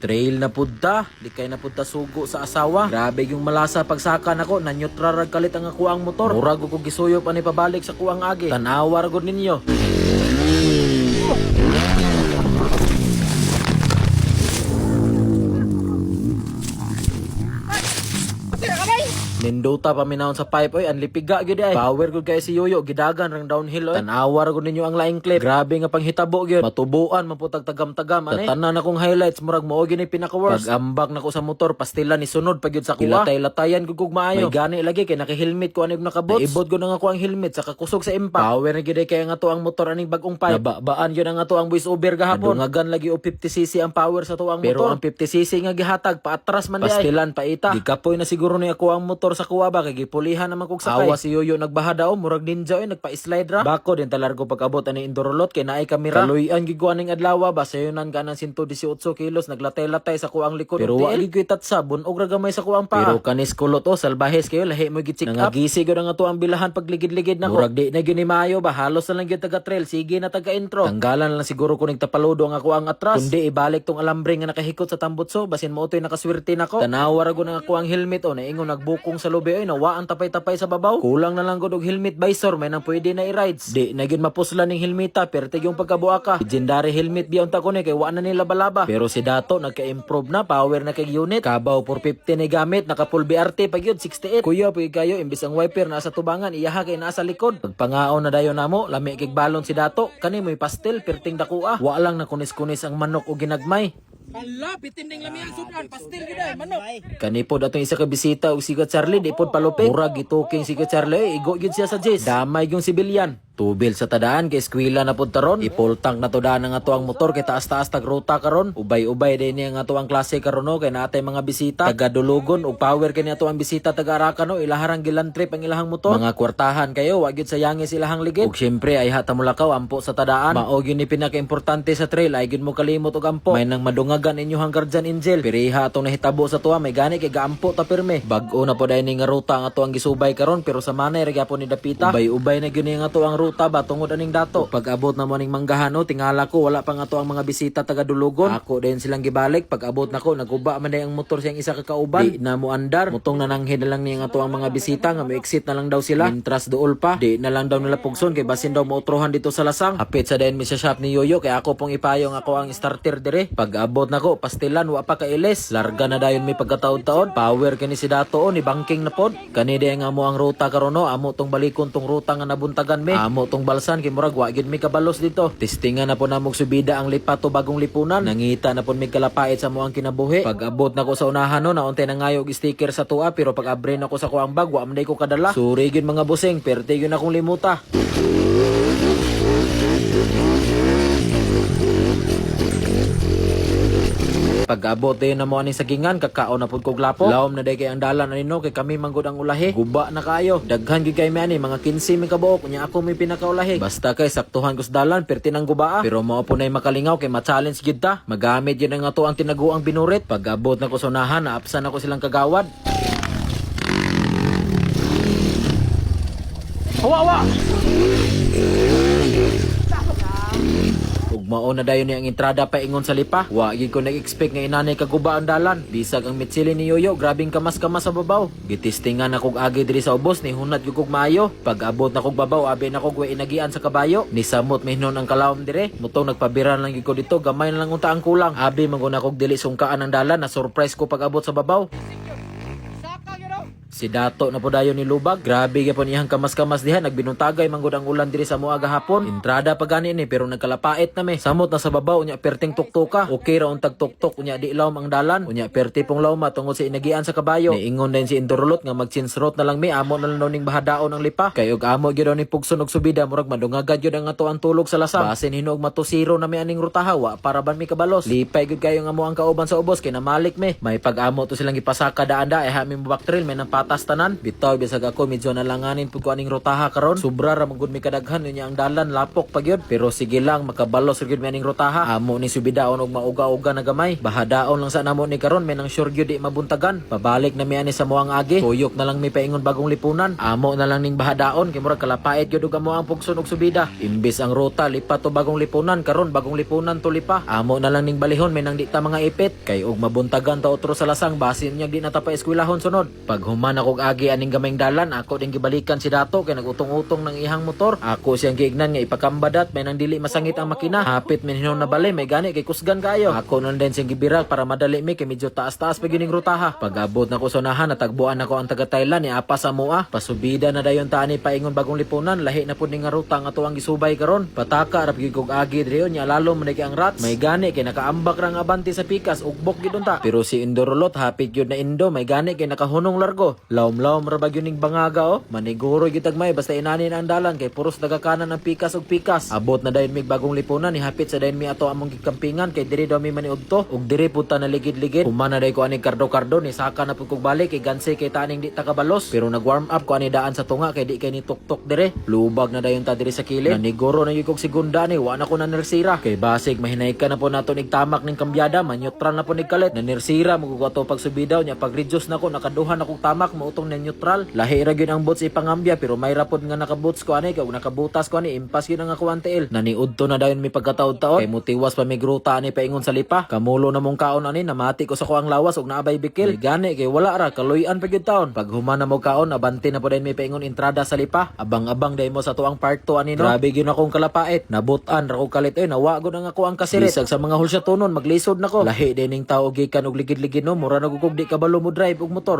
Trail na pudta, di kay na pudta sugo sa asawa. Grabe yung malasa pagsaka nako, nanyutra rag kalit ang ako ang motor. Murag ko gisuyo pa ni pabalik sa kuang agi. Tanawa ragod ninyo. Nindota pa minahon sa pipe oy, anlipiga gyud ay. Power gud kay si Yoyo, gidagan rang downhill oy. Tanawa ra gud ninyo ang laing clip. Grabe nga panghitabo gyud. Matubuan man putag tagam-tagam ani. Tanan akong highlights murag mao gyud ni pinaka-worst. Pag-ambak nako sa motor, pastilan ni sunod pa gyud sa kuha. Ilatay-latayan gud kog maayo. May gani lagi kay naka-helmet ko anig nakabot. Naibot gud nga ako ang helmet sa kakusog sa impact. Power na gyud kay nga to ang motor aning bag-ong pipe. Nababaan gyud nga to ang voice over gahapon. Dungagan lagi o 50cc ang power sa to ang motor. Pero ang 50cc nga gihatag paatras man di ay. Pastilan pa ita. Gikapoy na siguro ni ako ang motor sa kuha ba kay pulihan naman kog sakay. Awa si Yoyo nagbahada o murag ninja oy nagpa-slide ra. Bako din talargo pag-abot ani Indorolot kay naay kamera. Kaluyan gyud ko aning adlaw ba sayonan kanang 118 kilos naglatay-latay sa kuang likod. Pero wa gyud koy tatsa bunog ra gamay sa kuang paa. Pero kanis kulot o salbahes kayo lahi mo gid check up. Nangagisi gyud nga to ang bilahan pagligid-ligid nako. Murag di na gyud ni maayo ba halos na lang gyud taga trail sige na taga intro. Tanggalan lang siguro kuning tapaludo nga ako ang atras. Kundi ibalik tong alambre nga nakahikot sa tambutso basin mo toy nakaswerte nako. Tanawa ra gud nga ako ang helmet o naingon nagbukong sa lobe oy nawa ang tapay-tapay sa babaw. Kulang na lang gud og helmet visor may nang pwede na i-rides. Di na gyud mapuslan ning helmeta perti yung pagkabuaka. Legendary helmet biyon ta kuno kay wa na ni laba-laba. Pero si Dato nagka-improve na power na kay unit. Kabaw 450 ni gamit naka full BRT pa gyud 68. Kuya pud kayo imbis ang wiper nasa tubangan iyaha kay nasa likod. Pagpangaon na dayon namo lami kay balon si Dato kani mo'y pastel perting dakua. Wa lang na kunis-kunis ang manok o ginagmay. Hala, pitinding lami ang sudan, pastil gid ay manok. Kani pod atong isa ka bisita og siga Charlie di pod palupit. Murag gituking siga Charlie igo gyud siya sa Jess. Damay yung sibilyan. Tubil sa tadaan kay eskwela na pud taron. Ipultang na to daan nga to ang motor kay taas-taas tag ruta karon. Ubay-ubay din niya nga to ang klase karon no kay natay mga bisita taga Dulugon ug power kay niya to ang bisita taga Arakan no ilaharang gilan trip ang ilahang motor. Mga kwartahan kayo wa gyud sayangis ilahang ligid. Ug syempre ay hata mulakaw ampo sa tadaan. Mao gyud ni pinaka-importante sa trail ay gyud mo kalimot og ampo. May nang madungagan inyong guardian angel. Piriha atong nahitabo sa tuwa may gani kay gaampo ta pirme. Bag-o na pod ay ni nga ruta nga to ang gisubay karon pero sa manay ra gyapon ni dapita. Ubay-ubay na gyud ni nga to ang ruta ba tungod aning Dato. Pag-abot na mo ning manggahano tingala ko wala pa nga to ang mga bisita taga Dulugon. Ako din silang gibalik pag-abot nako naguba man day ang motor siyang isa ka kauban. Di na mo andar mutong nananghid na lang ni nga to ang mga bisita nga mo exit na lang daw sila. Intras dool pa. Di na lang daw nila pugson kay basin daw mautrohan dito sa lasang. Hapit sa din mi sa shop ni Yoyo kay ako pong ipayo nga ako ang starter dire. Pag-abot nako pastilan wa pa kailes. Larga na dayon mi pagkataon-taon. Power kani si Dato o ni banking na pod. Kani day nga mo ang ruta karon no amo tong balikon tong ruta nga nabuntagan mi. Amo tong balsan kay murag wa gyud mi kabalos dito. Testingan na po namog subida ang lipato bagong lipunan. Nangita na po mi kalapait sa moang kinabuhi. Pag-abot nako sa unahan no naontay na ngayo og sticker sa tuwa pero pag-abre nako sa kuang bag wa man day ko kadala. Suri gyud mga busing perti gyud akong limuta. Pag-abot din na mo aning sagingan kakao na pud kog lapo. Lawom na day kay ang dalan anino kay kami manggod ang ulahi. Guba na kayo. Daghan gyud kay mi ani mga 15 mi kabuok unya ako may pinakaulahi. Basta kay saktuhan ko sa dalan perti nang gubaa. Pero mao po nay makalingaw kay ma-challenge gyud ta. Magamit gyud nga to ang tinaguang binurit. Pag-abot na ko sa unahan naapsan ako silang kagawad. Awa! Ug mao na dayon ni ang entrada pa ingon sa lipa. Wa gyud ko nag-expect nga inanay kaguba ang dalan. Bisag ang mitsili ni Yoyo, grabing kamas-kamas sa babaw. Gitistingan na kog agi diri sa ubos ni hunat gyud kog maayo. Pag-abot na kog babaw abi na kog way inagian sa kabayo. Ni samot mihnon ang kalawom dire. Mutong nagpabiran lang gyud ko dito, gamay na lang unta ang kulang. Abi manguna kog dili sungkaan ang dalan, na surprise ko pag-abot sa babaw. Si Dato na po dayon ni lubag. Grabe gyapon iyang kamas-kamas diha. Nagbinuntagay manggod ang ulan diri sa moa gahapon. Entrada pa gani ni pero nagkalapait na me. Samot na sa babaw unya perting tuktuka. Okay ra untag tuktok unya di lawm ang dalan. Unya perti pong lawma tungod sa inagian sa kabayo. Niingon din si Indorolot nga mag-chinsrot na lang mi amo na lang daw ning bahadaon ang lipa. Kay og amo gyud daw ni pugson og subida murag madungagad gyud ang ato ang tulog sa lasang. Basin hinog matusiro na mi aning rutahawa para ban mi kabalos. Lipay gyud kayo nga mo ang kauban sa ubos kay namalik me. May pag-amo to silang ipasaka daan da ay hami mo back trail may nang patas tanan. Bitaw bisag ako medyo nalanganin pud ko aning rutaha karon. Sobra ra magud mi kadaghan niya ang dalan lapok pa gyud. Pero sige lang makabalos ra gyud mi aning rutaha. Amo ni subidaon og mauga-uga na gamay. Bahadaon lang sa namo ni karon may nang sure gyud di mabuntagan. Pabalik na mi ani sa muang agi. Tuyok na lang mi paingon bagong lipunan. Amo na lang ning bahadaon kay murag kalapait gyud og amo ang pugson og subida. Imbis ang ruta lipat to bagong lipunan karon bagong lipunan to lipa. Amo na lang ning balihon may nang di ta mga ipit kay og mabuntagan ta otro sa lasang basin niya di na ta pa eskwelahon sunod. Pag human akong agi aning gamayng dalan ako ding gibalikan si Dato kay nagutong-utong ng ihang motor. Ako siyang giignan nga ipakambadat may nang dili masangit ang makina. Hapit min hinon na bali may gani kay kusgan kayo. Ako nun din siyang gibirak para madali mi kay medyo taas-taas pa gining rutaha. Pag abot na ko sa unahan natagbuan ako ang taga Thailand ni apa sa mua. Pasubida na dayon ta ani paingon bagong lipunan lahi na pud ning nga ruta nga tuwang gisubay karon. Pataka ra gigog agi diriyon nya lalo man ang rats. May gani kay nakaambak ra nga abante sa pikas ugbok gid unta. Pero si Indorolot hapit gyud na Indo may gani kay nakahunong largo. Lawm-lawm ra bagyo ning bangaga oh. Maniguro gyud tagmay basta inanin ang dalan kay puros dagakanan ang pikas ug pikas. Abot na dayon mig bagong lipunan ni hapit sa dayon mi ato among gikampingan kay diri daw mi maniudto ug diri pud ta naligid-ligid. Humana day ko ani kardo-kardo ni saka na pud kog balik kay gansi kay taning di ta kabalos. Pero nag-warm up ko ani daan sa tunga kay di kay ni tuk-tuk dire. Lubag na dayon ta diri sa kilid. Naniguro na gyud kog segunda ni wa na ko na nersira kay basig mahinay ka na po nato nig tamak ning kambyada manyutral na po nig kalit. Nanersira mo ko ato pagsubidaw nya pag reduce na ko nakaduhan akong tamak mautong na neutral. Lahi ra gyud ang boots ipangambya pero may rapod nga nakaboots ko ani kay nakabutas ko ani impas gyud ang ako antiil. Naniudto na dayon mi pagkataod-taon kay mutiwas pa mi gruta ani paingon sa lipa. Kamulo na mong kaon ani namati ko sa ko ang lawas ug naabay bikil. Gani kay wala ra kaluyan pa gyud taon. Pag human na mo kaon abante na po dayon mi paingon entrada sa lipa. Abang-abang dayon mo sa tuang part 2 ani no. Grabe gyud akong kalapait. Nabutan ra ko kalit nawa gud ang ako ang kasirit. Bisag sa mga hulsya tunon maglisod nako. Lahi dining tao gikan og ligid-ligid no mura nagugog di kabalo mo drive og motor.